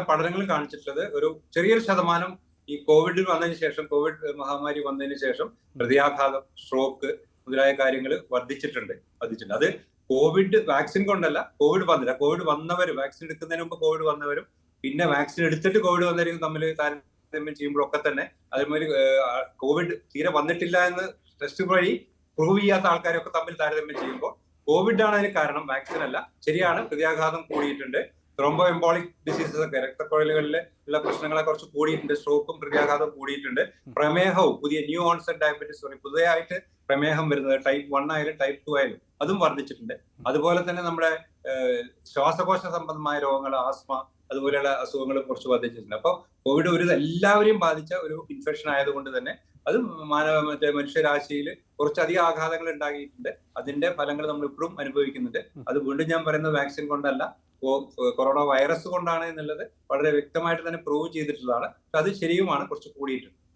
പഠനങ്ങൾ കാണിച്ചിട്ടുള്ളത് ഒരു ചെറിയൊരു ശതമാനം ഈ കോവിഡ് വന്നതിന് ശേഷം, കോവിഡ് മഹാമാരി വന്നതിന് ശേഷം ഹൃദയാഘാതം, സ്ട്രോക്ക് മുതലായ കാര്യങ്ങൾ വർദ്ധിച്ചിട്ടുണ്ട്. അത് കോവിഡ് വാക്സിൻ കൊണ്ടല്ല, കോവിഡ് വന്നില്ല. കോവിഡ് വന്നവരും, വാക്സിൻ എടുക്കുന്നതിന് മുമ്പ് കോവിഡ് വന്നവരും പിന്നെ വാക്സിൻ എടുത്തിട്ട് കോവിഡ് വന്നവരും തമ്മിൽ താരതമ്യം ചെയ്യുമ്പോഴൊക്കെ തന്നെ അതേമാതിരി കോവിഡ് തീരെ വന്നിട്ടില്ല എന്ന് ടെസ്റ്റ് വഴി പ്രൂവ് ചെയ്യാത്ത ആൾക്കാരൊക്കെ തമ്മിൽ താരതമ്യം ചെയ്യുമ്പോൾ കോവിഡ് ആണ് അതിന് കാരണം, വാക്സിൻ അല്ല. ശരിയാണ്, ഹൃദയാഘാതം കൂടിയിട്ടുണ്ട്. ത്രോംബോ എംബോളിക് ഡിസീസസ് ഒക്കെ, രക്തക്കുഴലുകളിലെ ഉള്ള പ്രശ്നങ്ങളെ കുറച്ച് കൂടിയിട്ടുണ്ട്. സ്ട്രോക്കും ഹൃദയാഘാതവും കൂടിയിട്ടുണ്ട്. പ്രമേഹവും, പുതിയ ന്യൂ ഓൺസെറ്റ് ഡയബറ്റീസ് പറയും, പുതിയതായിട്ട് പ്രമേഹം വരുന്നത് ടൈപ്പ് 1 ആയാലും ടൈപ്പ് 2 ആയാലും അതും വർദ്ധിച്ചിട്ടുണ്ട്. അതുപോലെ തന്നെ നമ്മുടെ ശ്വാസകോശ സംബന്ധമായ രോഗങ്ങൾ, ആസ്മ അതുപോലെയുള്ള അസുഖങ്ങൾ കുറച്ച് വർദ്ധിച്ചിട്ടുണ്ട്. അപ്പോൾ കോവിഡ് എല്ലാവരെയും ബാധിച്ച ഒരു ഇൻഫെക്ഷൻ ആയതുകൊണ്ട് തന്നെ അത് മനുഷ്യരാശിയിൽ കുറച്ചധികം ആഘാതങ്ങൾ ഉണ്ടാക്കിയിട്ടുണ്ട്. അതിന്റെ ഫലങ്ങൾ നമ്മൾ ഇപ്പോഴും അനുഭവിക്കുന്നുണ്ട്. അത് വീണ്ടും ഞാൻ പറയുന്നത് വാക്സിൻ കൊണ്ടല്ല, കൊറോണ വൈറസ് കൊണ്ടാണ് എന്നുള്ളത് വളരെ വ്യക്തമായിട്ട് തന്നെ പ്രൂവ് ചെയ്തിട്ടുള്ളതാണ്. അത് ശരിയുമാണ്, കുറച്ച് കൂടിയിട്ടുണ്ട്.